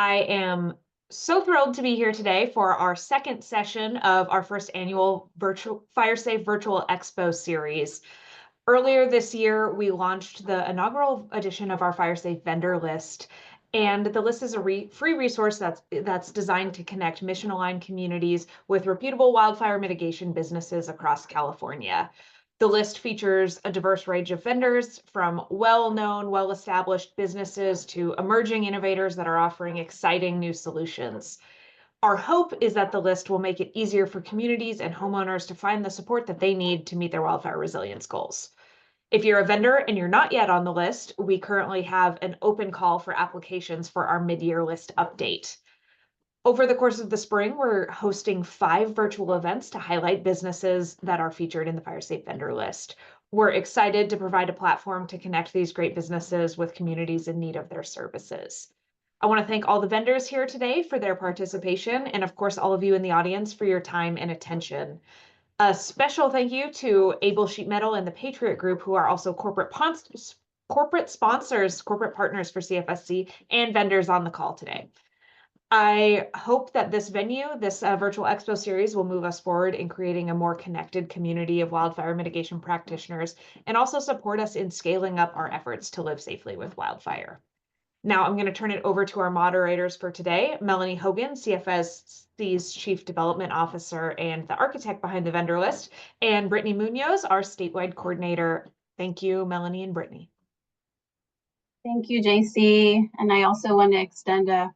I am so thrilled to be here today for our second session of our first annual FireSafe Virtual Expo series. Earlier this year, we launched the inaugural edition of our FireSafe vendor list, and the list is a free resource that's designed to connect mission-aligned communities with reputable wildfire mitigation businesses across California. The list features a diverse range of vendors, from well-known, well-established businesses to emerging innovators that are offering exciting new solutions. Our hope is that the list will make it easier for communities and homeowners to find the support that they need to meet their wildfire resilience goals. If you're a vendor and you're not yet on the list, we currently have an open call for applications for our mid-year list update. Over the course of the spring, we're hosting 5 virtual events to highlight businesses that are featured in the FireSafe vendor list. We're excited to provide a platform to connect these great businesses with communities in need of their services. I want to thank all the vendors here today for their participation, and of course, all of you in the audience for your time and attention. A special thank you to Able Sheet Metal and the Patriot Group, who are also corporate sponsors, corporate partners for CFSC, and vendors on the call today. I hope that this virtual expo series will move us forward in creating a more connected community of wildfire mitigation practitioners and also support us in scaling up our efforts to live safely with wildfire. Now I'm going to turn it over to our moderators for today, Melanie Hogan, CFSC's Chief Development Officer and the architect behind the vendor list, and Brittany Munoz, our statewide coordinator. Thank you, Melanie and Brittany. Thank you, JC. And I also want to extend a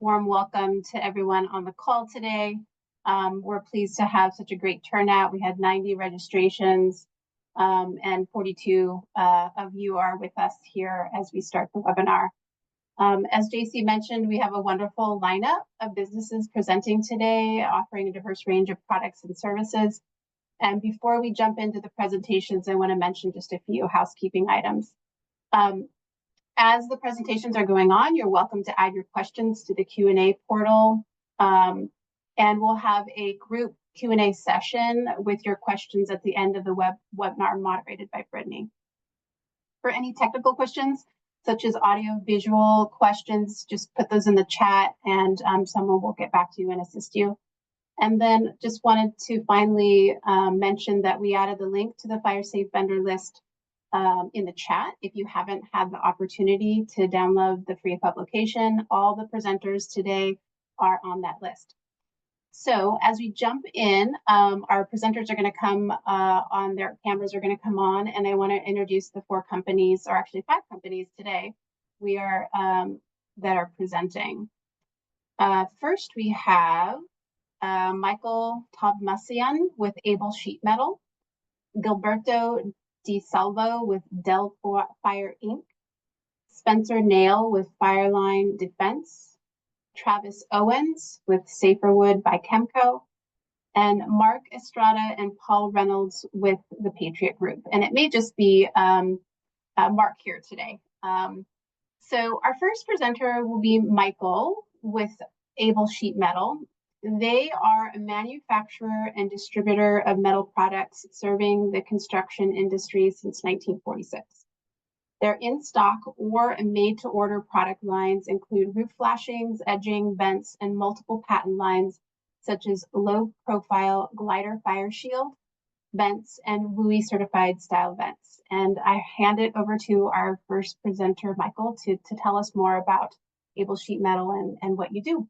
warm welcome to everyone on the call today. We're pleased to have such a great turnout. We had 90 registrations and 42 of you are with us here as we start the webinar. As JC mentioned, we have a wonderful lineup of businesses presenting today, offering a diverse range of products and services. And before we jump into the presentations, I want to mention just a few housekeeping items. As the presentations are going on, you're welcome to add your questions to the Q&A portal. And we'll have a group Q&A session with your questions at the end of the webinar moderated by Brittany. For any technical questions, such as audio visual questions, just put those in the chat and someone will get back to you and assist you. And then just wanted to finally mention that we added the link to the FireSafe vendor list in the chat. If you haven't had the opportunity to download the free publication, all the presenters today are on that list. So as we jump in, our presenters are going to come on, their cameras are going to come on, and I want to introduce the 4 companies, or actually 5 companies today we are that are presenting. First, we have Michael Tavmasian with Able Sheet Metal, Gilberto gdesalvo with Delphire Inc, spenser.nail with Fireline Defense, Travis Owens with SaferWood by Chemco, and Marc.Estrada and Paul Reynolds with the Patriot Group. And it may just be Mark here today. So our first presenter will be Michael with Able Sheet Metal. They are a manufacturer and distributor of metal products serving the construction industry since 1946. Their in-stock or made-to-order product lines include roof flashings, edging, vents, and multiple patent lines such as low-profile glider fire shield vents and WUI certified style vents. And I hand it over to our first presenter, Michael, to tell us more about Able Sheet Metal and what you do.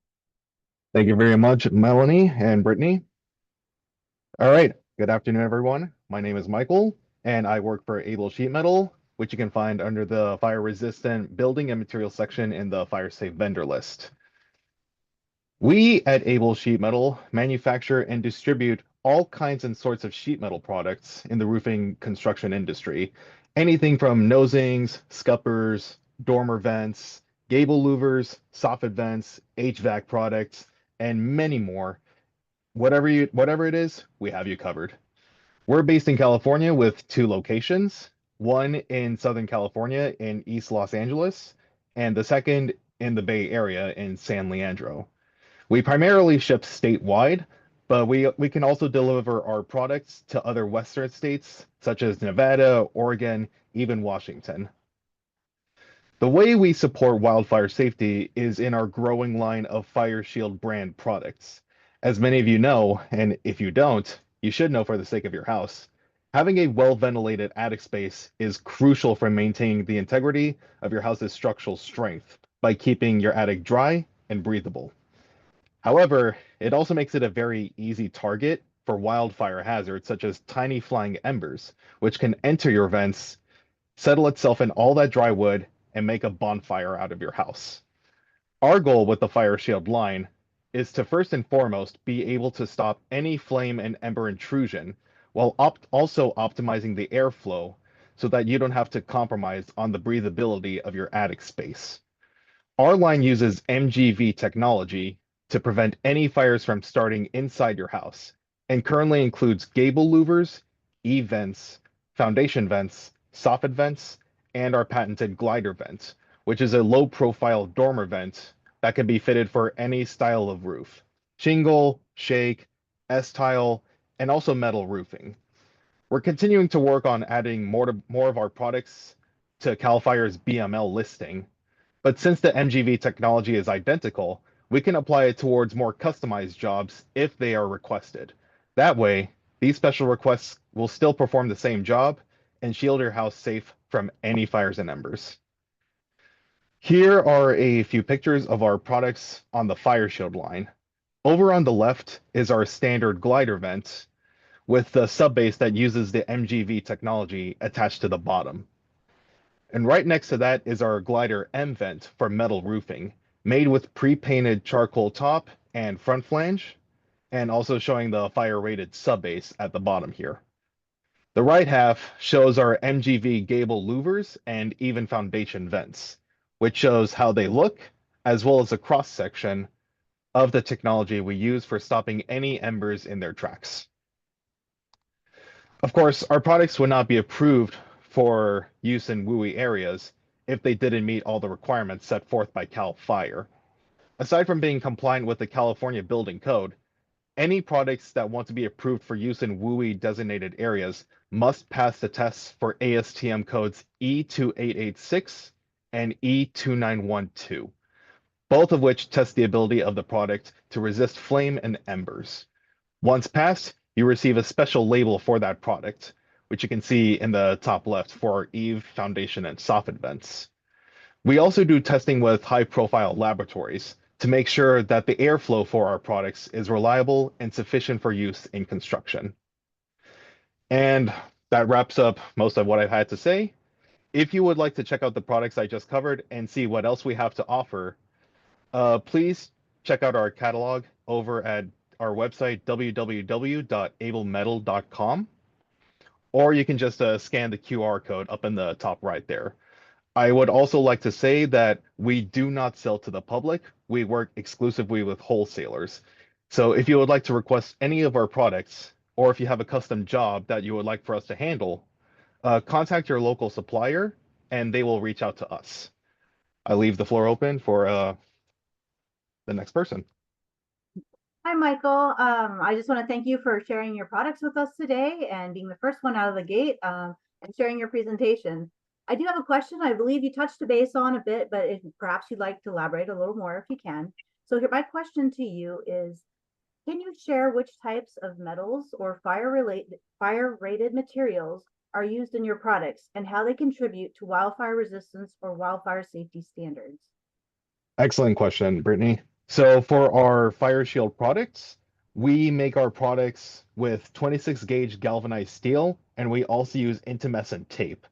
Thank you very much, Melanie and Brittany. All right, good afternoon, everyone. My name is Michael, and I work for Able Sheet Metal, which you can find under the fire-resistant building and material section in the FireSafe vendor list. We at Able Sheet Metal manufacture and distribute all kinds and sorts of sheet metal products in the roofing construction industry. Anything from nosings, scuppers, dormer vents, gable louvers, soffit vents, HVAC products, and many more. Whatever it is, we have you covered. We're based in California with 2 locations, one in Southern California in East Los Angeles, and the second in the Bay Area in San Leandro. We primarily ship statewide, but we can also deliver our products to other Western states, such as Nevada, Oregon, even Washington. The way we support wildfire safety is in our growing line of Fire Shield brand products. As many of you know, and if you don't, you should know for the sake of your house, having a well-ventilated attic space is crucial for maintaining the integrity of your house's structural strength by keeping your attic dry and breathable. However, it also makes it a very easy target for wildfire hazards such as tiny flying embers, which can enter your vents, settle itself in all that dry wood, and make a bonfire out of your house. Our goal with the Fire Shield line is to first and foremost be able to stop any flame and ember intrusion while also optimizing the airflow so that you don't have to compromise on the breathability of your attic space. Our line uses MGV technology to prevent any fires from starting inside your house and currently includes gable louvers, E-vents, foundation vents, soffit vents, and our patented glider vent, which is a low-profile dormer vent that can be fitted for any style of roof: shingle, shake, S-tile, and also metal roofing. We're continuing to work on adding more of our products to CAL FIRE's BML listing, but since the MGV technology is identical, we can apply it towards more customized jobs if they are requested. That way, these special requests will still perform the same job and shield your house safe from any fires and embers. Here are a few pictures of our products on the Fire Shield line. Over on the left is our standard glider vent with the subbase that uses the MGV technology attached to the bottom. And right next to that is our glider M vent for metal roofing, made with pre-painted charcoal top and front flange, and also showing the fire-rated subbase at the bottom here. The right half shows our MGV gable louvers and even foundation vents, which shows how they look, as well as a cross-section of the technology we use for stopping any embers in their tracks. Of course, our products would not be approved for use in WUI areas if they didn't meet all the requirements set forth by CAL FIRE. Aside from being compliant with the California Building Code, any products that want to be approved for use in WUI designated areas must pass the tests for ASTM codes E2886 and E2912, both of which test the ability of the product to resist flame and embers. Once passed, you receive a special label for that product, which you can see in the top left for our EVE, foundation, and soffit vents. We also do testing with high-profile laboratories to make sure that the airflow for our products is reliable and sufficient for use in construction. And that wraps up most of what I've had to say. If you would like to check out the products I just covered and see what else we have to offer, please check out our catalog over at our website, www.ablemetal.com, or you can just scan the QR code up in the top right there. I would also like to say that we do not sell to the public. We work exclusively with wholesalers. So if you would like to request any of our products, or if you have a custom job that you would like for us to handle, contact your local supplier and they will reach out to us. I leave the floor open for the next person. Hi, Michael. I just want to thank you for sharing your products with us today and being the first one out of the gate and sharing your presentation. I do have a question. I believe you touched a base on a bit, but perhaps you'd like to elaborate a little more if you can. So here, my question to you is, can you share which types of metals or fire-rated materials are used in your products and how they contribute to wildfire resistance or wildfire safety standards? Excellent question, Brittany. So for our Fire Shield products, we make our products with 26 gauge galvanized steel, and we also use intumescent tape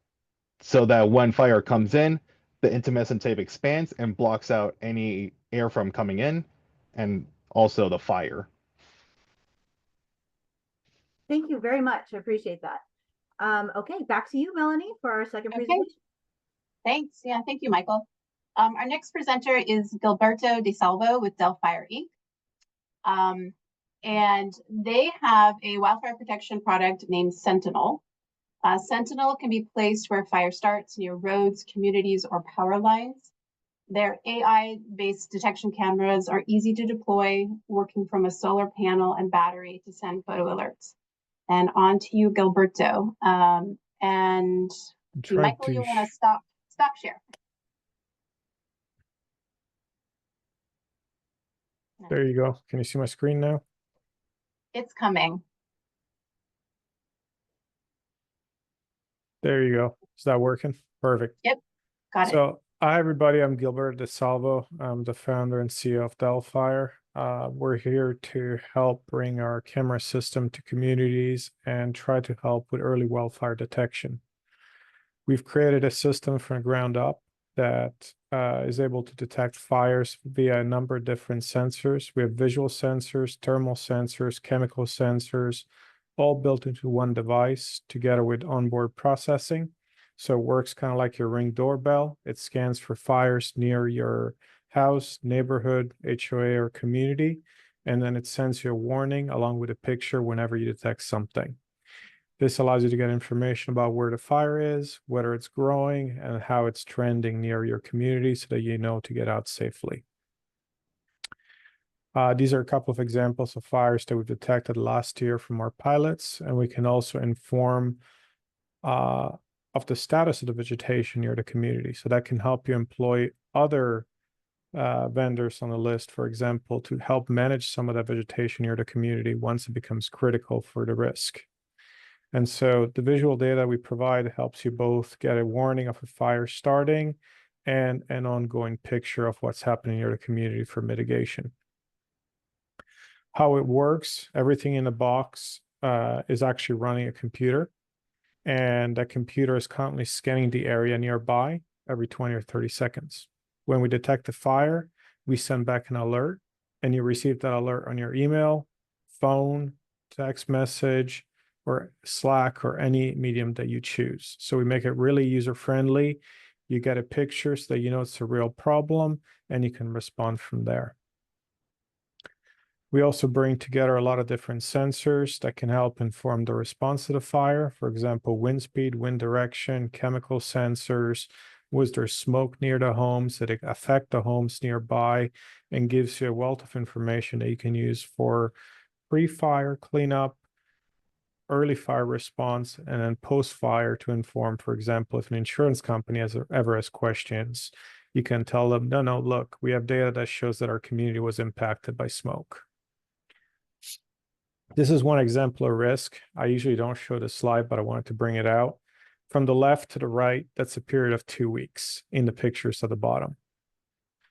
so that when fire comes in, the intumescent tape expands and blocks out any air from coming in and also the fire. Thank you very much. I appreciate that. Okay, back to you, Melanie, for our second presentation. Thanks. Yeah, thank you, Michael. Our next presenter is Gilberto DeSalvo with Delphire Inc. And they have a wildfire protection product named Sentinel. Sentinel can be placed where fire starts, near roads, communities, or power lines. Their AI-based detection cameras are easy to deploy, working from a solar panel and battery to send photo alerts. And on to you, Gilberto. And Michael, you want to stop share. There you go. Can you see my screen now? It's coming. There you go. Is that working? Perfect. Got it. So, hi everybody. I'm Gilberto DeSalvo. I'm the founder and CEO of Delphire. We're here to help bring our camera system to communities and try to help with early wildfire detection. We've created a system from the ground up that is able to detect fires via a number of different sensors. We have visual sensors, thermal sensors, chemical sensors, all built into one device together with onboard processing. So it works kind of like your Ring doorbell. It scans for fires near your house, neighborhood, HOA, or community, and then it sends you a warning along with a picture whenever you detect something. This allows you to get information about where the fire is, whether it's growing, and how it's trending near your community so that you know to get out safely. These are a couple of examples of fires that we've detected last year from our pilots, and we can also inform of the status of the vegetation near the community. So that can help you employ other vendors on the list, for example, to help manage some of that vegetation near the community once it becomes critical for the risk. And so the visual data we provide helps you both get a warning of a fire starting and an ongoing picture of what's happening near the community for mitigation. How it works, everything in the box is actually running a computer, and that computer is constantly scanning the area nearby every 20 or 30 seconds. When we detect a fire, we send back an alert, and you receive that alert on your email, phone, text message, or Slack, or any medium that you choose. So we make it really user-friendly. You get a picture so that you know it's a real problem, and you can respond from there. We also bring together a lot of different sensors that can help inform the response to the fire. For example, wind speed, wind direction, chemical sensors. Was there smoke near the homes? Did it affect the homes nearby? And gives you a wealth of information that you can use for pre-fire cleanup, early fire response, and then post-fire to inform, for example, if an insurance company ever has questions, you can tell them, no, look, we have data that shows that our community was impacted by smoke. This is one example of risk. I usually don't show the slide, but I wanted to bring it out. From the left to the right, that's a period of 2 weeks in the pictures at the bottom.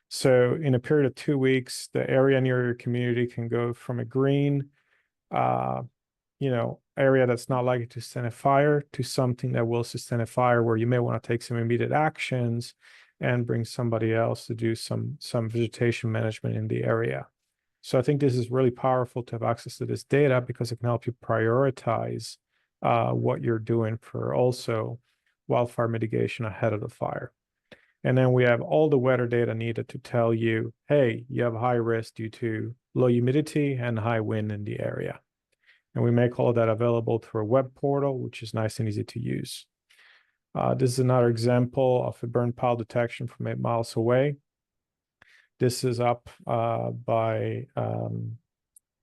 So in a period of 2 weeks, the area near your community can go from a green, area that's not likely to sustain a fire to something that will sustain a fire, where you may want to take some immediate actions and bring somebody else to do some vegetation management in the area. So I think this is really powerful to have access to this data, because it can help you prioritize what you're doing for also wildfire mitigation ahead of the fire. And then we have all the weather data needed to tell you, hey, you have high risk due to low humidity and high wind in the area. And we make all of that available through a web portal, which is nice and easy to use. This is another example of a burn pile detection from 8 miles away. This is up by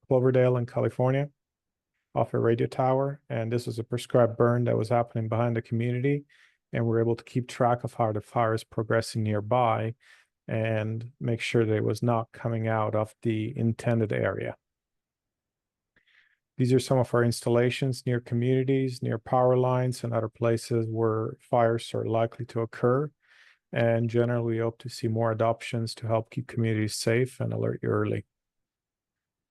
Cloverdale in California, off a radio tower. And this was a prescribed burn that was happening behind the community. And we're able to keep track of how the fire is progressing nearby and make sure that it was not coming out of the intended area. These are some of our installations near communities, near power lines, and other places where fires are likely to occur. And generally, we hope to see more adoptions to help keep communities safe and alert you early.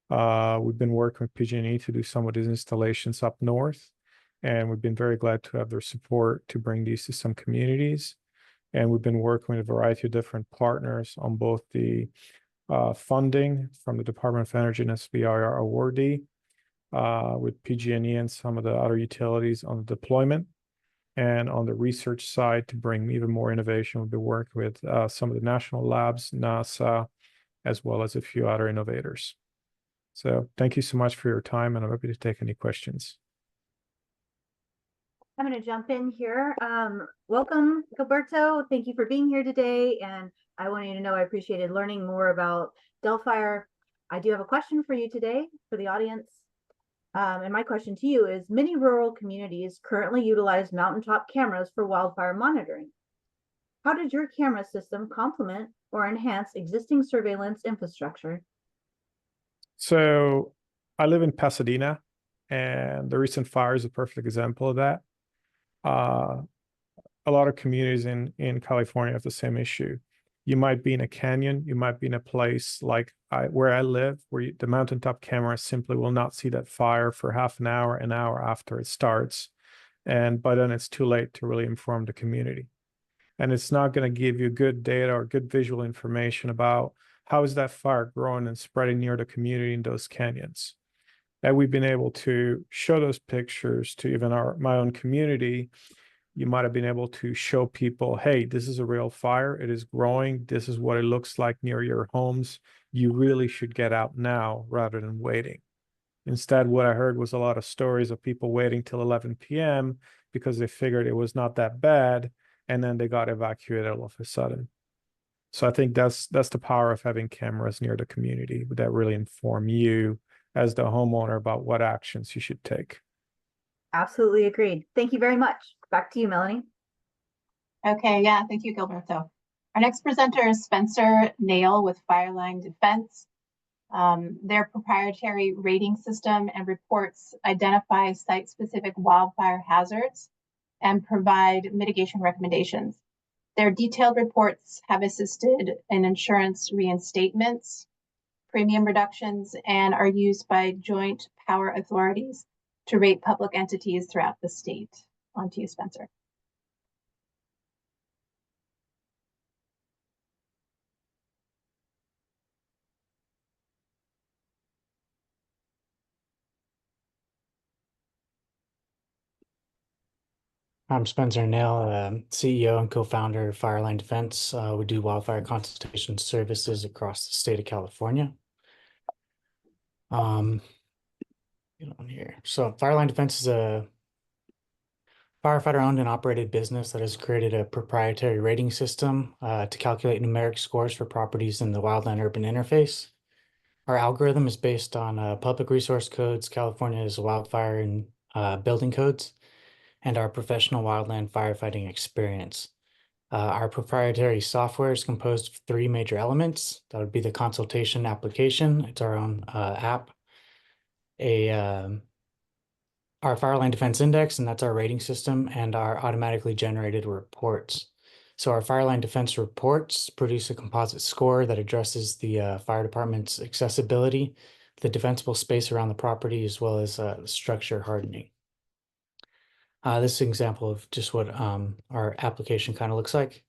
We've been working with PG&E to do some of these installations up north, and we've been very glad to have their support to bring these to some communities. And we've been working with a variety of different partners on both the funding from the Department of Energy and SBIR awardee, with PG&E and some of the other utilities on the deployment. And on the research side, to bring even more innovation, we've been working with some of the national labs, NASA, as well as a few other innovators. So thank you so much for your time, and I'm happy to take any questions. I'm going to jump in here. Welcome, Gilberto. Thank you for being here today. And I want you to know I appreciated learning more about Delphire. I do have a question for you today for the audience. And my question to you is, many rural communities currently utilize mountaintop cameras for wildfire monitoring. How did your camera system complement or enhance existing surveillance infrastructure? So I live in Pasadena, and the recent fire is a perfect example of that. A lot of communities in California have the same issue. You might be in a canyon, you might be in a place like where I live, where the mountaintop camera simply will not see that fire for half an hour after it starts. And by then it's too late to really inform the community. And it's not going to give you good data or good visual information about how is that fire growing and spreading near the community in those canyons. And we've been able to show those pictures to even my own community. You might have been able to show people, hey, this is a real fire. It is growing. This is what it looks like near your homes. You really should get out now rather than waiting. Instead, what I heard was a lot of stories of people waiting till 11 p.m. because they figured it was not that bad, and then they got evacuated all of a sudden. So I think that's the power of having cameras near the community that really inform you as the homeowner about what actions you should take. Absolutely agreed. Thank you very much. Back to you, Melanie. Okay, yeah, thank you, Gilberto. Our next presenter is spenser.nail with Fireline Defense. Their proprietary rating system and reports identify site-specific wildfire hazards and provide mitigation recommendations. Their detailed reports have assisted in insurance reinstatements, premium reductions, and are used by joint power authorities to rate public entities throughout the state. On to you, Spenser. I'm spenser.nail, CEO and co-founder of Fireline Defense. We do wildfire consultation services across the state of California. Get on here. So Fireline Defense is a firefighter-owned and operated business that has created a proprietary rating system to calculate numeric scores for properties in the wildland-urban interface. Our algorithm is based on public resource codes, California's wildfire and building codes, and our professional wildland firefighting experience. Our proprietary software is composed of 3 major elements. That would be the consultation application. It's our own app. Our Fireline Defense Index, and that's our rating system, and our automatically generated reports. So our Fireline Defense reports produce a composite score that addresses the fire department's accessibility, the defensible space around the property, as well as structure hardening. This is an example of just what our application kind of looks like.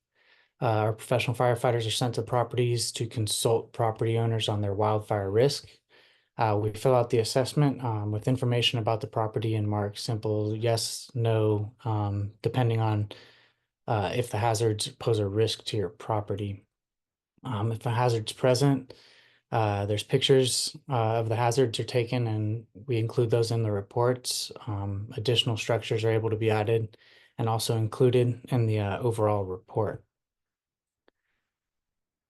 Our professional firefighters are sent to properties to consult property owners on their wildfire risk. We fill out the assessment with information about the property and mark simple yes, no, depending on if the hazards pose a risk to your property. If a hazard's present, there's pictures of the hazards are taken, and we include those in the reports. Additional structures are able to be added and also included in the overall report.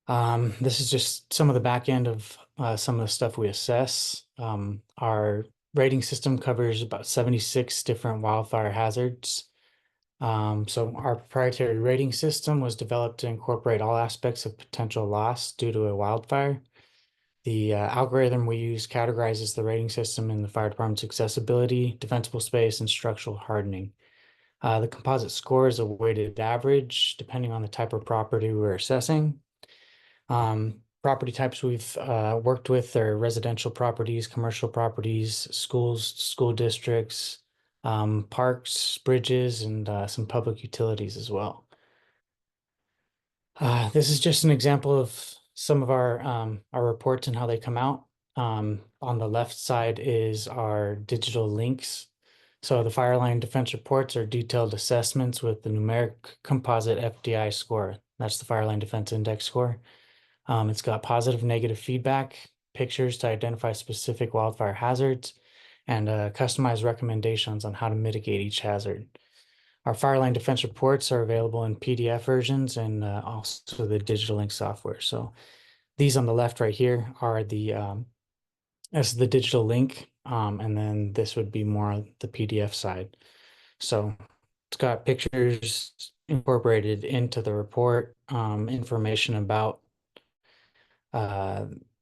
This is just some of the back end of some of the stuff we assess. Our rating system covers about 76 different wildfire hazards. So our proprietary rating system was developed to incorporate all aspects of potential loss due to a wildfire. The algorithm we use categorizes the rating system in the fire department's accessibility, defensible space, and structural hardening. The composite score is a weighted average, depending on the type of property we're assessing. Property types we've worked with are residential properties, commercial properties, schools, school districts, parks, bridges, and some public utilities as well. This is just an example of some of our reports and how they come out. On the left side is our digital links. So the Fireline Defense reports are detailed assessments with the numeric composite FDI score. That's the Fireline Defense Index score. It's got positive, negative feedback, pictures to identify specific wildfire hazards, and customized recommendations on how to mitigate each hazard. Our Fireline Defense reports are available in PDF versions and also the digital link software. So these on the left right here are that's the digital link, and then this would be more the PDF side. So it's got pictures incorporated into the report, information about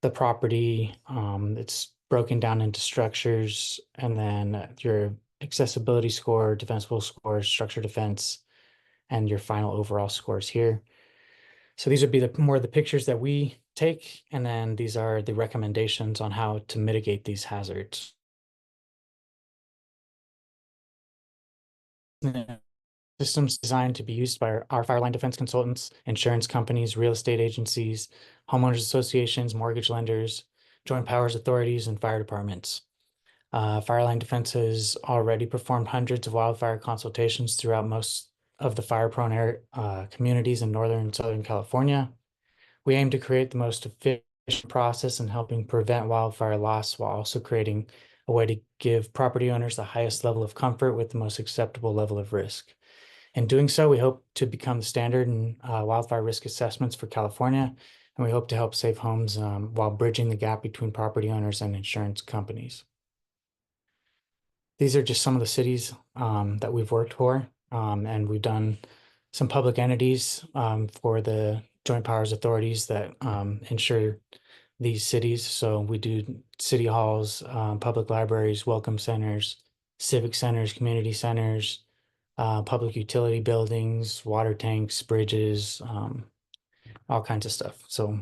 the property. It's broken down into structures, and then your accessibility score, defensible score, structure defense, and your final overall scores here. So these would be more the pictures that we take, and then these are the recommendations on how to mitigate these hazards. Systems designed to be used by our Fireline defense consultants, insurance companies, real estate agencies, homeowners associations, mortgage lenders, joint powers authorities, and fire departments. Fireline Defense has already performed hundreds of wildfire consultations throughout most of the fire-prone communities in Northern and Southern California. We aim to create the most efficient process in helping prevent wildfire loss while also creating a way to give property owners the highest level of comfort with the most acceptable level of risk. In doing so, we hope to become the standard in wildfire risk assessments for California, and we hope to help save homes while bridging the gap between property owners and insurance companies. These are just some of the cities that we've worked for, and we've done some public entities for the joint powers authorities that insure these cities. So we do city halls, public libraries, welcome centers, civic centers, community centers, public utility buildings, water tanks, bridges, all kinds of stuff. So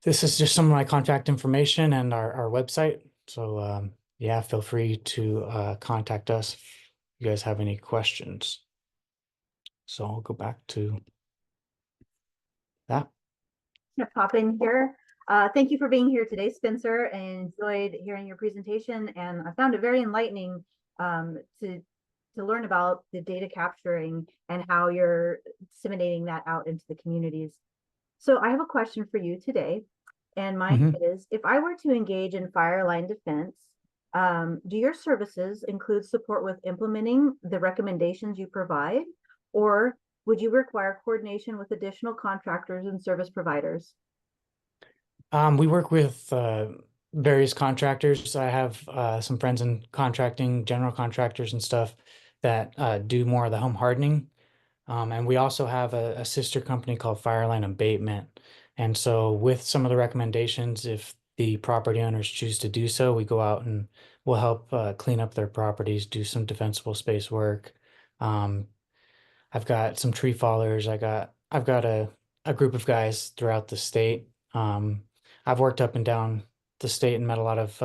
this is just some of my contact information and our website. So yeah, feel free to contact us if you guys have any questions. So I'll go back to that. I'm gonna pop in here. Thank you for being here today, Spencer, and enjoyed hearing your presentation. And I found it very enlightening to learn about the data capturing and how you're disseminating that out into the communities. So I have a question for you today, and mine is, if I were to engage in Fireline defense, do your services include support with implementing the recommendations you provide, or would you require coordination with additional contractors and service providers? We work with various contractors. I have some friends in contracting, general contractors and stuff that do more of the home hardening. And we also have a sister company called Fireline Abatement. And so with some of the recommendations, if the property owners choose to do so, we go out and we'll help clean up their properties, do some defensible space work. I've got some tree fallers. I've got a group of guys throughout the state. I've worked up and down the state and met a lot of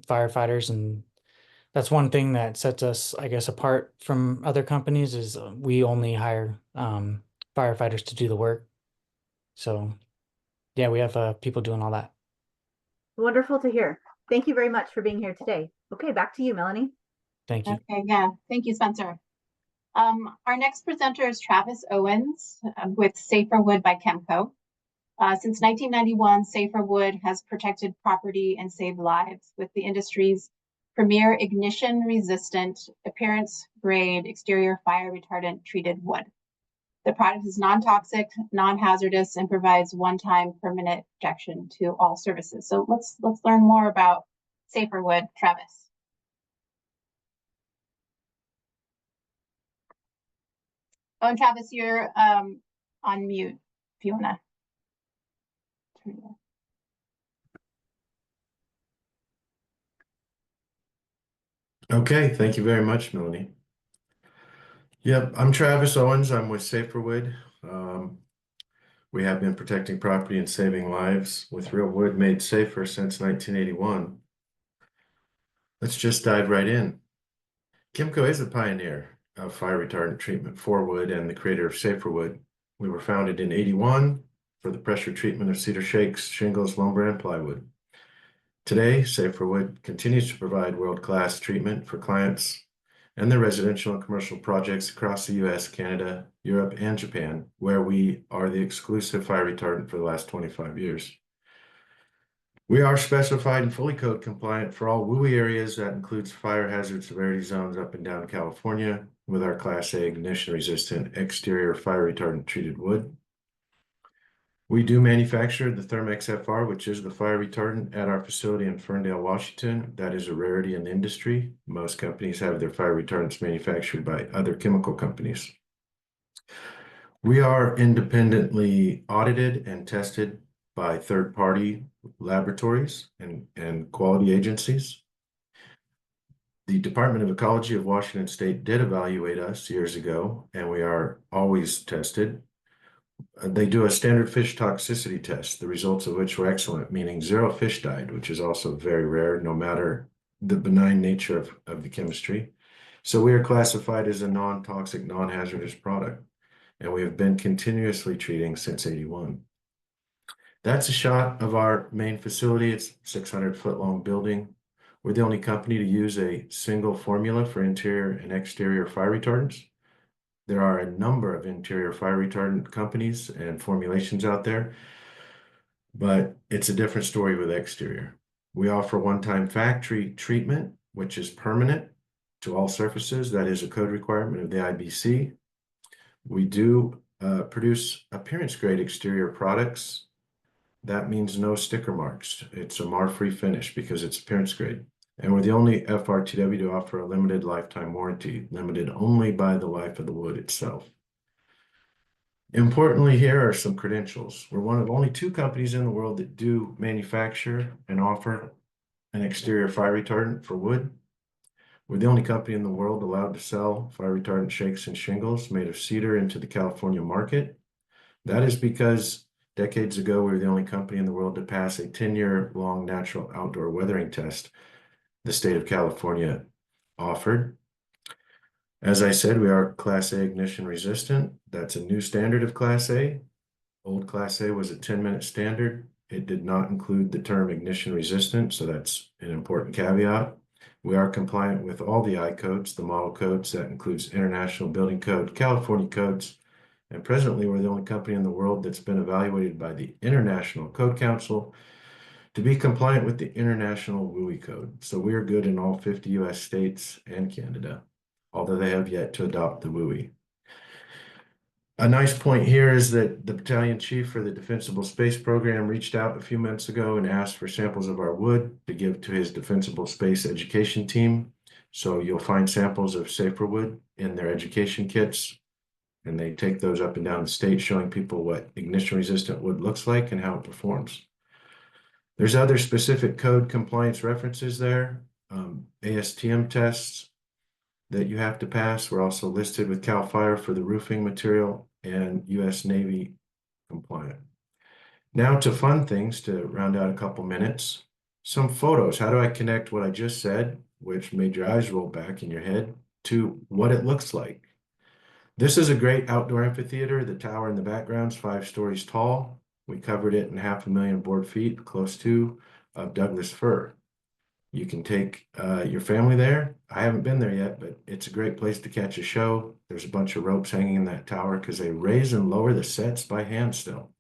firefighters, and that's one thing that sets us, I guess, apart from other companies is we only hire firefighters to do the work. So yeah, we have people doing all that. Wonderful to hear. Thank you very much for being here today. Okay, back to you, Melanie. Thank you. Okay, yeah, thank you, Spencer. Our next presenter is Travis Owens with SaferWood by Chemco. Since 1991, SaferWood has protected property and saved lives with the industry's premier ignition-resistant, appearance-grade exterior fire retardant treated wood. The product is non-toxic, non-hazardous, and provides one-time permanent protection to all services. So let's learn more about SaferWood. Travis. Oh, and Travis, you're on mute if you wanna. Okay, thank you very much, Melanie. Yep, I'm Travis Owens. I'm with SaferWood. We have been protecting property and saving lives with real wood made safer since 1981. Let's just dive right in. Chemco is a pioneer of fire retardant treatment for wood and the creator of SaferWood. We were founded in '81 for the pressure treatment of cedar shakes, shingles, lumber, and plywood. Today, SaferWood continues to provide world-class treatment for clients and their residential and commercial projects across the US, Canada, Europe, and Japan, where we are the exclusive fire retardant for the last 25 years. We are specified and fully code compliant for all WUI areas. That includes fire hazard severity zones up and down California with our Class A ignition-resistant exterior fire retardant treated wood. We do manufacture the Thermex FR, which is the fire retardant, at our facility in Ferndale, Washington. That is a rarity in the industry. Most companies have their fire retardants manufactured by other chemical companies. We are independently audited and tested by third-party laboratories and quality agencies. The Department of Ecology of Washington State did evaluate us years ago, and we are always tested. They do a standard fish toxicity test, the results of which were excellent, meaning 0 fish died, which is also very rare, no matter the benign nature of the chemistry. So we are classified as a non-toxic, non-hazardous product, and we have been continuously treating since '81. That's a shot of our main facility. It's a 600-foot long building. We're the only company to use a single formula for interior and exterior fire retardants. There are a number of interior fire retardant companies and formulations out there, but it's a different story with exterior. We offer one-time factory treatment, which is permanent to all surfaces. That is a code requirement of the IBC. We do produce appearance-grade exterior products. That means no sticker marks. It's a mar-free finish because it's appearance grade. And we're the only FRTW to offer a limited lifetime warranty, limited only by the life of the wood itself. Importantly, here are some credentials. We're one of only 2 companies in the world that do manufacture and offer an exterior fire retardant for wood. We're the only company in the world allowed to sell fire retardant shakes and shingles made of cedar into the California market. That is because decades ago, we were the only company in the world to pass a 10-year-long natural outdoor weathering test the state of California offered. As I said, we are Class A ignition resistant. That's a new standard of Class A. Old Class A was a 10-minute standard. It did not include the term ignition resistant, so that's an important caveat. We are compliant with all the I codes, the model codes. That includes International Building Code, California codes, and presently we're the only company in the world that's been evaluated by the International Code Council to be compliant with the International WUI Code. So we are good in all 50 US states and Canada, although they have yet to adopt the WUI. A nice point here is that the battalion chief for the Defensible Space Program reached out a few months ago and asked for samples of our wood to give to his Defensible Space education team. So you'll find samples of SaferWood in their education kits, and they take those up and down the state, showing people what ignition-resistant wood looks like and how it performs. There's other specific code compliance references there, ASTM tests that you have to pass. We're also listed with CAL FIRE for the roofing material and US Navy compliant. Now to fun things to round out a couple minutes. Some photos. How do I connect what I just said, which made your eyes roll back in your head, to what it looks like? This is a great outdoor amphitheater. The tower in the background is 5 stories tall. We covered it in 500,000 board feet, close to, of Douglas fir. You can take your family there. I haven't been there yet, but it's a great place to catch a show. There's a bunch of ropes hanging in that tower because they raise and lower the sets by hand still.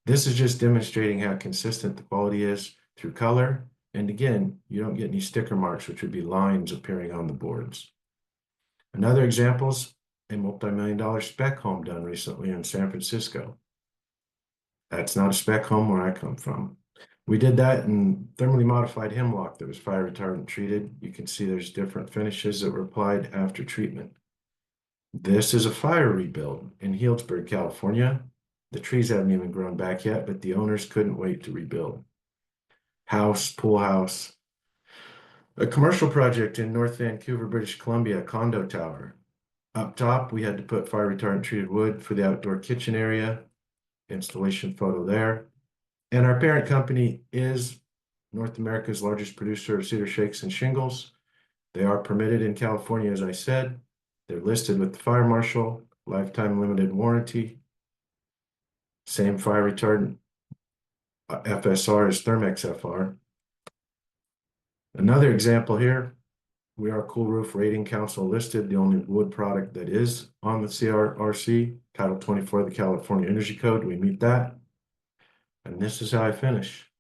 This is just demonstrating how consistent the quality is through color. And again, you don't get any sticker marks, which would be lines appearing on the boards. Another example's a multi-million-dollar spec home done recently in San Francisco. That's not a spec home where I come from. We did that in thermally modified hemlock that was fire retardant treated. You can see there's different finishes that were applied after treatment. This is a fire rebuild in Healdsburg, California. The trees haven't even grown back yet, but the owners couldn't wait to rebuild. House, pool house. A commercial project in North Vancouver, British Columbia, condo tower. Up top, we had to put fire retardant treated wood for the outdoor kitchen area. Installation photo there. And our parent company is North America's largest producer of cedar shakes and shingles. They are permitted in California, as I said. They're listed with the fire marshal, lifetime limited warranty. Same fire retardant FSR as Thermex FR. Another example here, we are Cool Roof Rating Council listed, the only wood product that is on the CRRC, Title 24 of the California Energy Code. We meet that. And this is how I finish.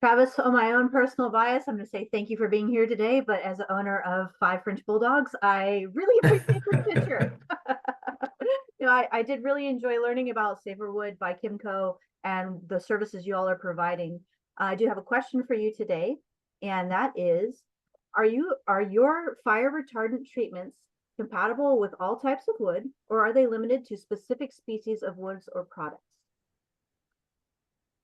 Travis, on my own personal bias, I'm going to say thank you for being here today. But as the owner of 5 French Bulldogs, I really appreciate this picture. I did really enjoy learning about SaferWood by Kimco and the services you all are providing. I do have a question for you today, and that is, are your fire retardant treatments compatible with all types of wood, or are they limited to specific species of woods or products?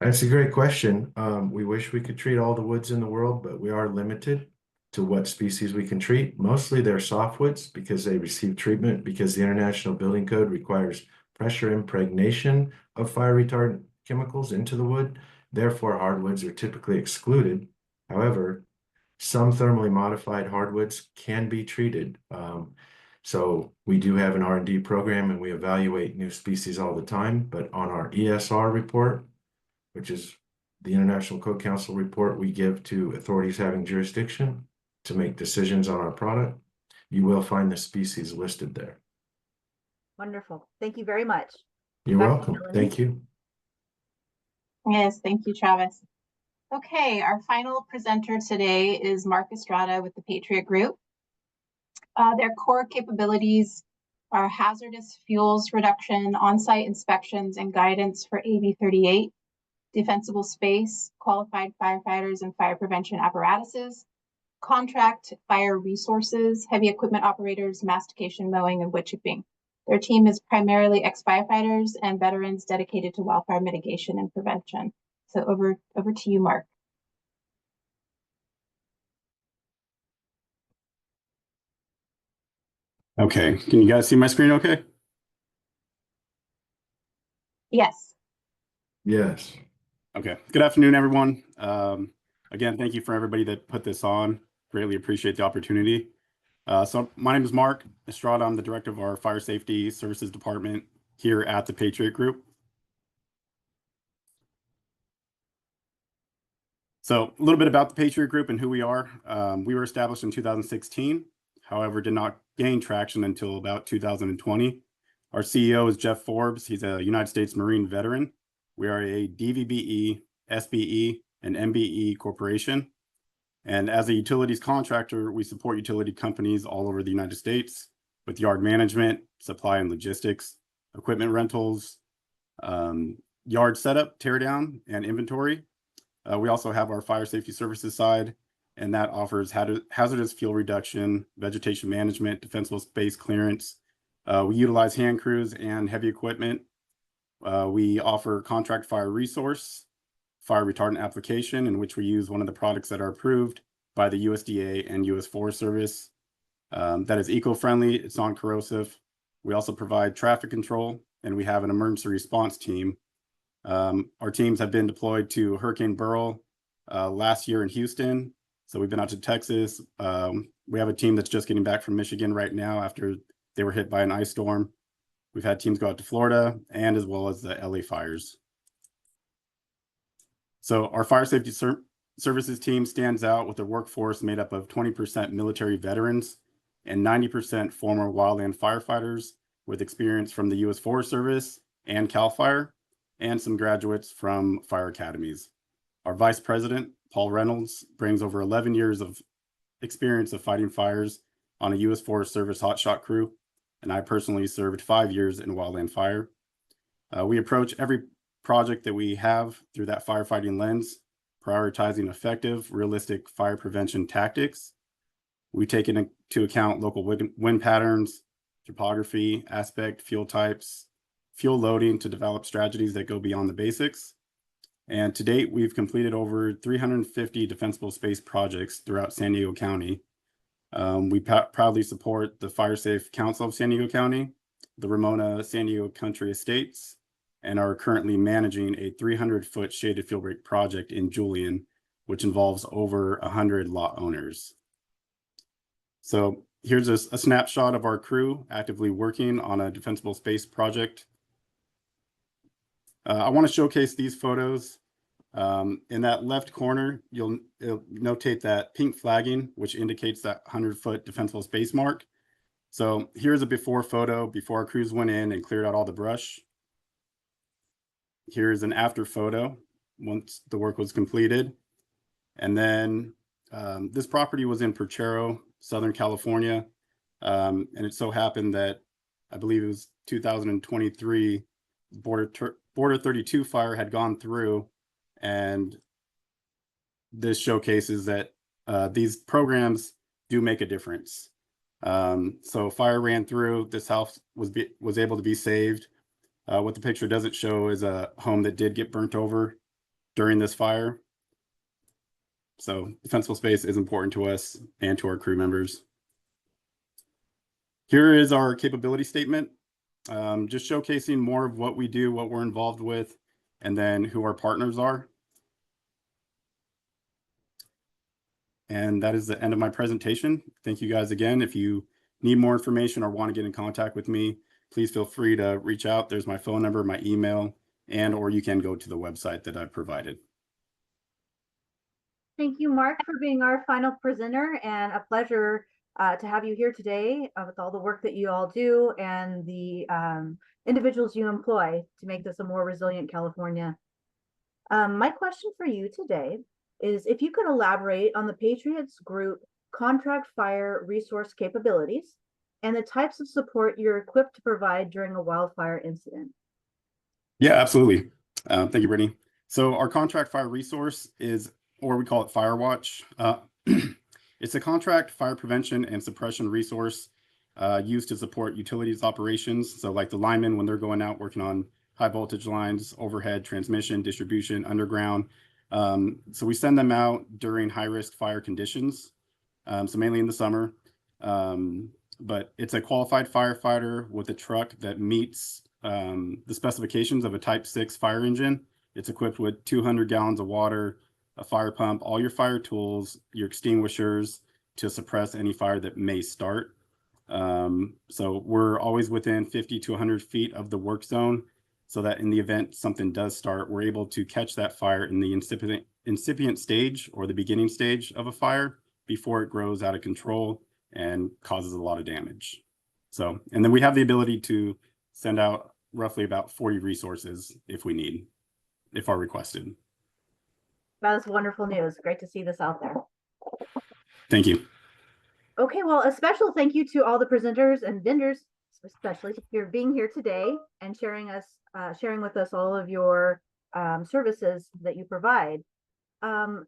That's a great question. We wish we could treat all the woods in the world, but we are limited to what species we can treat. Mostly they're softwoods because they receive treatment because the International Building Code requires pressure impregnation of fire retardant chemicals into the wood. Therefore, hardwoods are typically excluded. However, some thermally modified hardwoods can be treated. So we do have an R&D program and we evaluate new species all the time, but on our ESR report, which is the International Code Council report we give to authorities having jurisdiction to make decisions on our product, you will find the species listed there. Wonderful. Thank you very much. You're Back to welcome. Melanie. Thank you. Yes, thank you, Travis. Okay, our final presenter today is Marc.Estrada with the Patriot Group. Their core capabilities are hazardous fuels reduction, on-site inspections and guidance for AB 38, defensible space, qualified firefighters and fire prevention apparatuses, contract fire resources, heavy equipment operators, mastication, mowing, and wood chipping. Their team is primarily ex-firefighters and veterans dedicated to wildfire mitigation and prevention. So over to you, Marc. Okay, can you guys see my screen okay? Yes. Yes. Okay, good afternoon, everyone. Again, thank you for everybody that put this on. Greatly appreciate the opportunity. So my name is Marc.Estrada. I'm the director of our Fire Safety Services Department here at the Patriot Group. So a little bit about the Patriot Group and who we are. We were established in 2016, however, did not gain traction until about 2020. Our CEO is Jeff Forbes. He's a United States Marine veteran. We are a DVBE, SBE, and MBE corporation. And as a utilities contractor, we support utility companies all over the United States with yard management, supply and logistics, equipment rentals, yard setup, teardown, and inventory. We also have our fire safety services side, and that offers hazardous fuel reduction, vegetation management, defensible space clearance. We utilize hand crews and heavy equipment. We offer contract fire resource, fire retardant application, in which we use one of the products that are approved by the USDA and US Forest Service. That is eco-friendly, it's non-corrosive. We also provide traffic control, and we have an emergency response team. Our teams have been deployed to Hurricane Beryl last year in Houston. So we've been out to Texas. We have a team that's just getting back from Michigan right now after they were hit by an ice storm. We've had teams go out to Florida and as well as the LA fires. So our fire safety services team stands out with a workforce made up of 20% military veterans and 90% former wildland firefighters with experience from the US Forest Service and CAL FIRE, and some graduates from fire academies. Our vice president, Paul Reynolds, brings over 11 years of experience of fighting fires on a US Forest Service hotshot crew, and I personally served 5 years in wildland fire. We approach every project that we have through that firefighting lens, prioritizing effective, realistic fire prevention tactics. We take into account local wind patterns, topography, aspect, fuel types, fuel loading to develop strategies that go beyond the basics. And to date, we've completed over 350 defensible space projects throughout San Diego County. We proudly support the Fire Safe Council of San Diego County, the Ramona San Diego Country Estates, and are currently managing a 300-foot shaded fuel break project in Julian, which involves over 100 lot owners. So here's a snapshot of our crew actively working on a defensible space project. I want to showcase these photos. In that left corner, you'll notate that pink flagging, which indicates that 100-foot defensible space mark. So here's a before photo before our crews went in and cleared out all the brush. Here's an after photo once the work was completed. And then this property was in Perchero, Southern California. And it so happened that I believe it was 2023, Border 32 fire had gone through, and this showcases that these programs do make a difference. So fire ran through. This house was able to be saved. What the picture doesn't show is a home that did get burnt over during this fire. So defensible space is important to us and to our crew members. Here is our capability statement, just showcasing more of what we do, what we're involved with, and then who our partners are. And that is the end of my presentation. Thank you guys again. If you need more information or want to get in contact with me, please feel free to reach out. There's my phone number, my email, or you can go to the website that I've provided. Thank you, Mark, for being our final presenter, and a pleasure to have you here today with all the work that you all do and the individuals you employ to make this a more resilient California. My question for you today is if you could elaborate on the Patriots Group contract fire resource capabilities and the types of support you're equipped to provide during a wildfire incident. Yeah, absolutely. Thank you, Brittany. So our contract fire resource is, or we call it Firewatch. It's a contract fire prevention and suppression resource used to support utilities operations. So like the linemen, when they're going out working on high voltage lines, overhead, transmission, distribution, underground. So we send them out during high risk fire conditions. So mainly in the summer. But it's a qualified firefighter with a truck that meets the specifications of a Type 6 fire engine. It's equipped with 200 gallons of water, a fire pump, all your fire tools, your extinguishers to suppress any fire that may start. So we're always within 50 to 100 feet of the work zone, so that in the event something does start, we're able to catch that fire in the incipient stage or the beginning stage of a fire before it grows out of control and causes a lot of damage. So, and then we have the ability to send out roughly about 40 resources if we need, if are requested. That is wonderful news. Great to see this out there. Thank you. Okay, well, a special thank you to all the presenters and vendors, especially for being here today and sharing with us all of your services that you provide.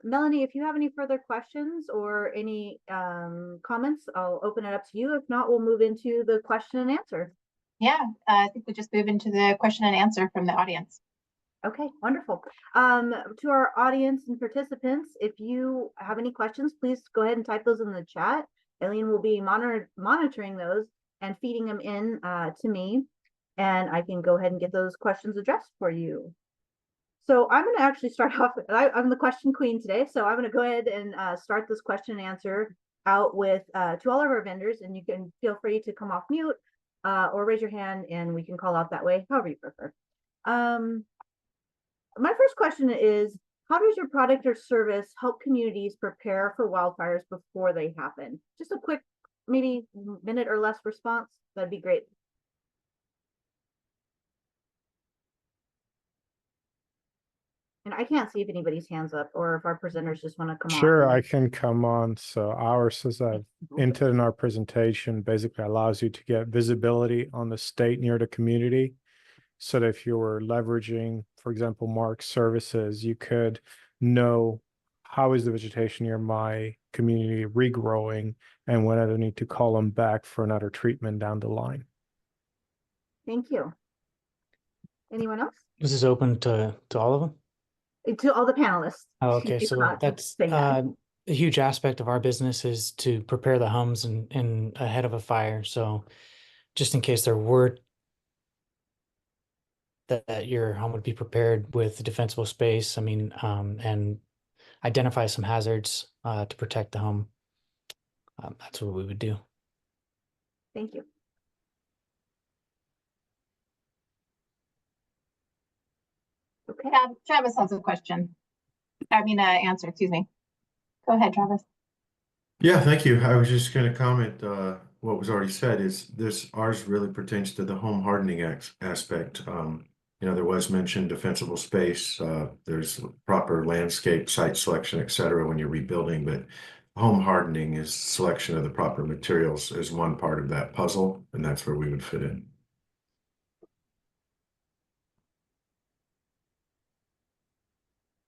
Melanie, if you have any further questions or any comments, I'll open it up to you. If not, we'll move into the question and answer. Yeah, I think we just move into the question and answer from the audience. Okay, wonderful. To our audience and participants, if you have any questions, please go ahead and type those in the chat. Aileen will be monitoring those and feeding them in to me, and I can go ahead and get those questions addressed for you. So I'm going to actually start off. I'm the question queen today, so I'm going to go ahead and start this question and answer out with to all of our vendors, and you can feel free to come off mute or raise your hand, and we can call out that way, however you prefer. My first question is, how does your product or service help communities prepare for wildfires before they happen? Just a quick, maybe minute or less response. That'd be great. And I can't see if anybody's hands up or if our presenters just want to come on. Sure, I can come on. So ours, as I've entered in our presentation, basically allows you to get visibility on the state near the community. So that if you were leveraging, for example, Marc's services, you could know how is the vegetation near my community regrowing and when I don't need to call them back for another treatment down the line. Thank you. Anyone else? This is open to all of them? To all the panelists. Oh, okay, so that's a huge aspect of our business is to prepare the homes and ahead of a fire. So just in case there were that your home would be prepared with defensible space, I mean, and identify some hazards to protect the home. That's what we would do. Thank you. Okay. Travis has a question. Answer, excuse me. Go ahead, Travis. Yeah, thank you. I was just going to comment what was already said is ours really pertains to the home hardening aspect. There was mentioned defensible space. There's proper landscape, site selection, et cetera, when you're rebuilding, but home hardening is selection of the proper materials is one part of that puzzle, and that's where we would fit in.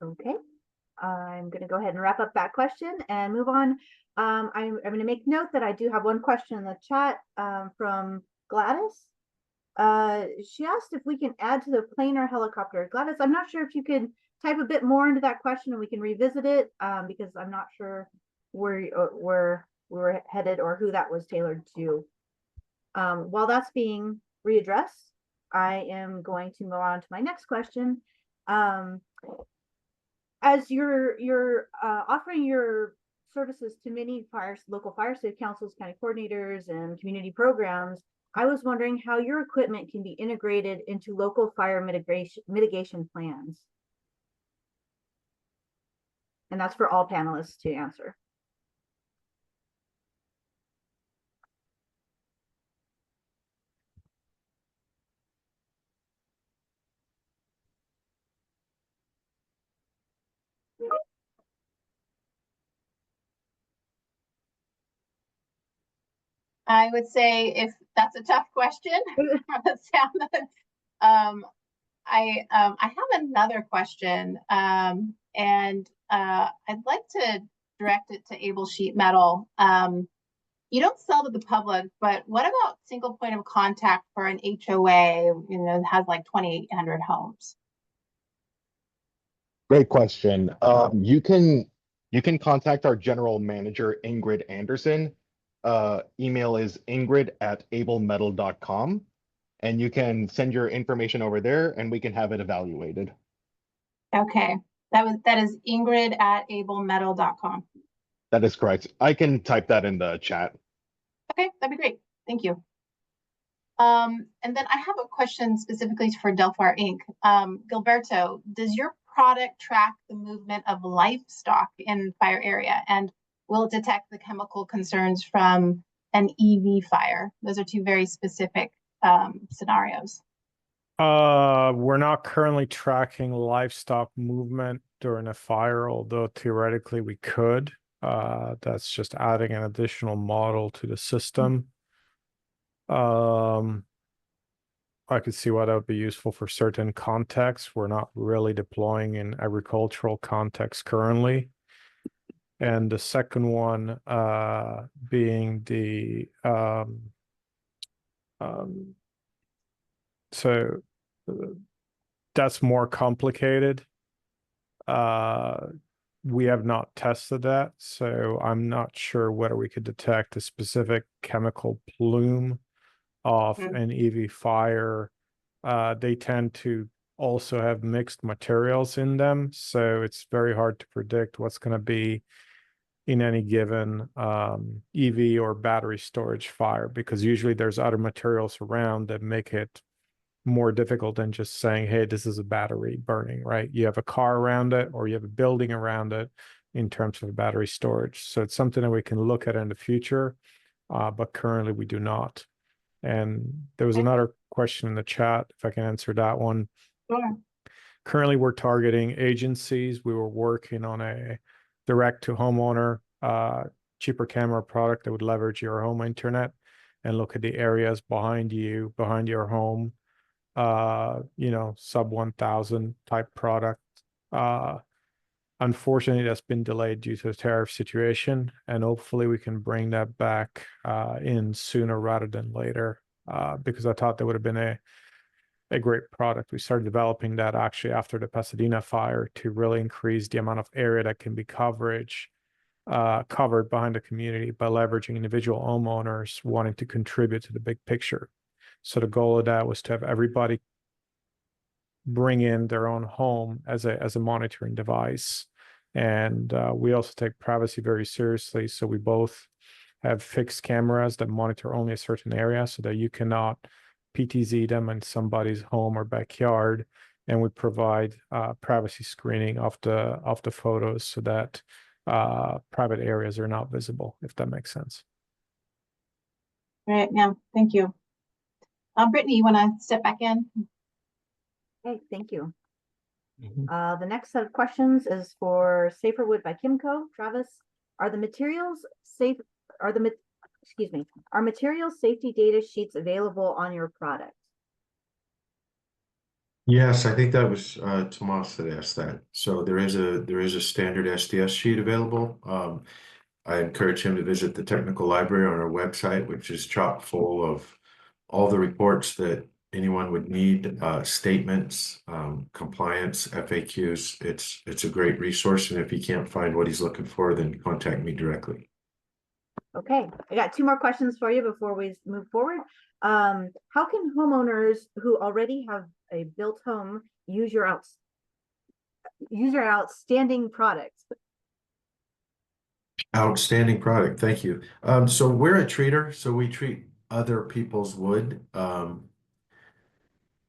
Okay. I'm going to go ahead and wrap up that question and move on. I'm going to make note that I do have one question in the chat from Gladys. She asked if we can add to the planar helicopter. Gladys, I'm not sure if you could type a bit more into that question and we can revisit it because I'm not sure where we were headed or who that was tailored to. While that's being readdressed, I am going to move on to my next question. As you're offering your services to many local fire safe councils, county coordinators, and community programs, I was wondering how your equipment can be integrated into local fire mitigation plans. And that's for all panelists to answer. I would say if that's a tough question from the sound of, I have another question, and I'd like to direct it to Able Sheet Metal. You don't sell to the public, but what about single point of contact for an HOA, that has like 2,800 homes? Great question. You can contact our general manager, Ingrid Anderson. Email is ingrid@ablemetal.com, and you can send your information over there and we can have it evaluated. Okay, that is ingrid@ablemetal.com. That is correct. I can type that in the chat. Okay, that'd be great. Thank you. And then I have a question specifically for Delphire Inc. Gilberto, does your product track the movement of livestock in fire area, and will it detect the chemical concerns from an EV fire? Those are two very specific scenarios. We're not currently tracking livestock movement during a fire, although theoretically we could. That's just adding an additional model to the system. I could see why that would be useful for certain contexts. We're not really deploying in agricultural context currently. And the second one being the so that's more complicated. We have not tested that, so I'm not sure whether we could detect a specific chemical plume of an EV fire. They tend to also have mixed materials in them, so it's very hard to predict what's going to be in any given EV or battery storage fire, because usually there's other materials around that make it more difficult than just saying, hey, this is a battery burning, right? You have a car around it or you have a building around it in terms of battery storage. So it's something that we can look at in the future, but currently we do not. And there was another question in the chat, if I can answer that one. Sure. Currently, we're targeting agencies. We were working on a direct to homeowner, cheaper camera product that would leverage your home internet and look at the areas behind you, behind your home, sub 1,000 type product. Unfortunately, that's been delayed due to the tariff situation, and hopefully we can bring that back in sooner rather than later, because I thought that would have been a great product. We started developing that actually after the Pasadena fire to really increase the amount of area that can be covered behind the community by leveraging individual homeowners wanting to contribute to the big picture. So the goal of that was to have everybody bring in their own home as a monitoring device. And we also take privacy very seriously. So we both have fixed cameras that monitor only a certain area so that you cannot PTZ them in somebody's home or backyard. And we provide privacy screening of the photos so that private areas are not visible, if that makes sense. Right, yeah, thank you. Brittany, you want to step back in? Okay, thank you. The next set of questions is for SaferWood by Kimco. Travis, are materials safety data sheets available on your product? Yes, I think that was Tomas that asked that. So there is a standard SDS sheet available. I encourage him to visit the technical library on our website, which is chock full of all the reports that anyone would need, statements, compliance, FAQs. It's a great resource, and if he can't find what he's looking for, then contact me directly. Okay, I got 2 more questions for you before we move forward. How can homeowners who already have a built home use your outstanding products? Outstanding product, thank you. So we're a treater, so we treat other people's wood.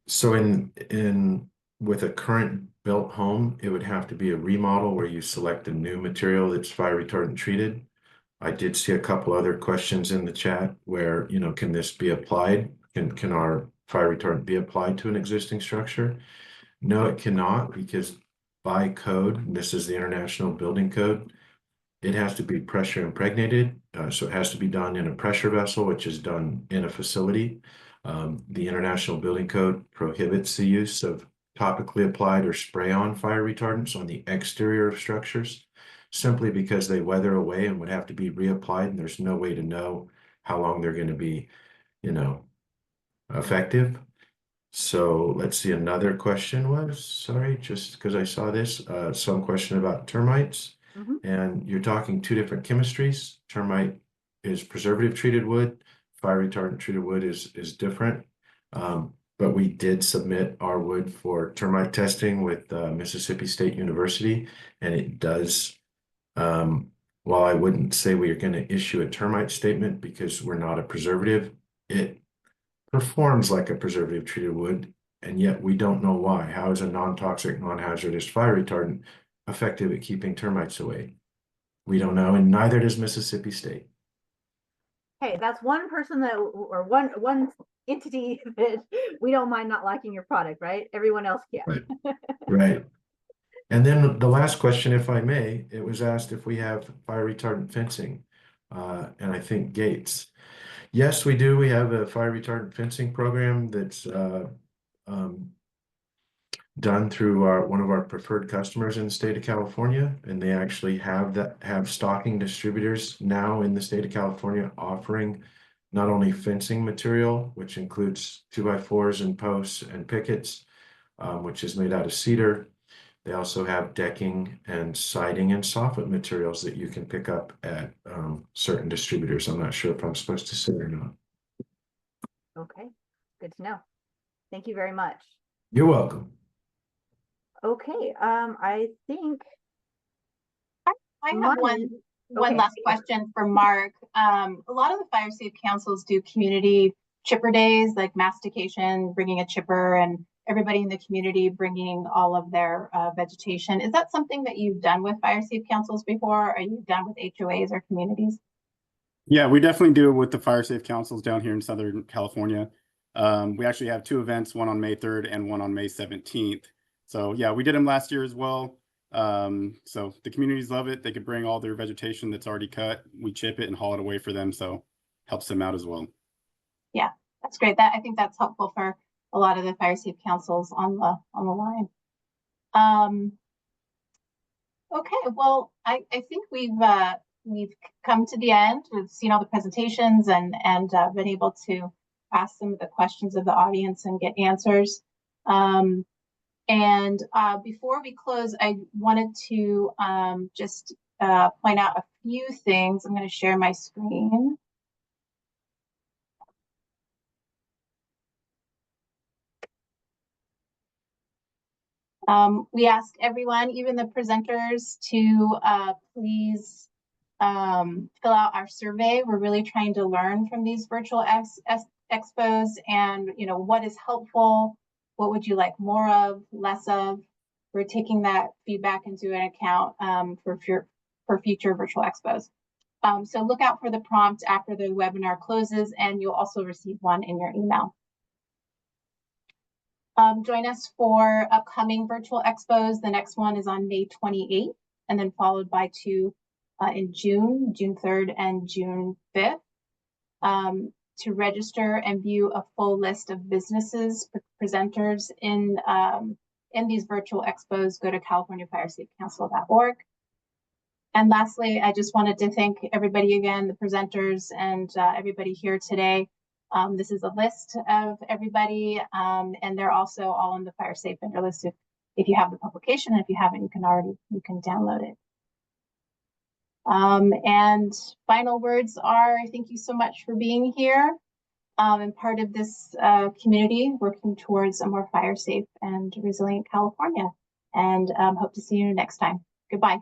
So in with a current built home, it would have to be a remodel where you select a new material that's fire retardant treated. I did see a couple other questions in the chat where, can this be applied? Can our fire retardant be applied to an existing structure? No, it cannot, because by code, and this is the International Building Code, it has to be pressure impregnated. So it has to be done in a pressure vessel, which is done in a facility. The International Building Code prohibits the use of topically applied or spray-on fire retardants on the exterior of structures, simply because they weather away and would have to be reapplied, and there's no way to know how long they're going to be, effective. So let's see, another question was, sorry, just because I saw this, some question about termites. And you're talking 2 different chemistries. Termite is preservative treated wood. Fire retardant treated wood is different. But we did submit our wood for termite testing with Mississippi State University, and it does, while I wouldn't say we are going to issue a termite statement because we're not a preservative, it performs like a preservative treated wood, and yet we don't know why. How is a non-toxic, non-hazardous fire retardant effective at keeping termites away? We don't know, and neither does Mississippi State. Hey, that's one person or one entity that we don't mind not liking your product, right? Everyone else can. Right. Right. And then the last question, if I may, it was asked if we have fire retardant fencing, and I think gates. Yes, we do. We have a fire retardant fencing program that's done through one of our preferred customers in the state of California, and they actually have stocking distributors now in the state of California offering not only fencing material, which includes 2x4s and posts and pickets, which is made out of cedar. They also have decking and siding and soffit materials that you can pick up at certain distributors. I'm not sure if I'm supposed to say or not. Okay, good to know. Thank you very much. You're welcome. Okay, I think I have one last question for Mark. A lot of the fire safe councils do community chipper days, like mastication, bringing a chipper, and everybody in the community bringing all of their vegetation. Is that something that you've done with fire safe councils before? Are you done with HOAs or communities? Yeah, we definitely do it with the fire safe councils down here in Southern California. We actually have 2 events, one on May 3rd and one on May 17th. So yeah, we did them last year as well. So the communities love it. They could bring all their vegetation that's already cut. We chip it and haul it away for them. So helps them out as well. Yeah, that's great. I think that's helpful for a lot of the fire safe councils on the line. Okay, well, I think we've come to the end. We've seen all the presentations and been able to ask some of the questions of the audience and get answers. And before we close, I wanted to just point out a few things. I'm going to share my screen. We ask everyone, even the presenters, to please fill out our survey. We're really trying to learn from these virtual expos, and what is helpful, what would you like more of, less of. We're taking that feedback into an account for future virtual expos. So look out for the prompt after the webinar closes, and you'll also receive one in your email. Join us for upcoming virtual expos. The next one is on May 28th, and then followed by 2 in June 3rd and June 5th. To register and view a full list of businesses, presenters in these virtual expos, go to californiafiresafecouncil.org. And lastly, I just wanted to thank everybody again, the presenters and everybody here today. This is a list of everybody, and they're also all on the FireSafe vendor list if you have the publication, and if you haven't, you can download it. And final words are, thank you so much for being here and part of this community working towards a more fire safe and resilient California. And hope to see you next time. Goodbye.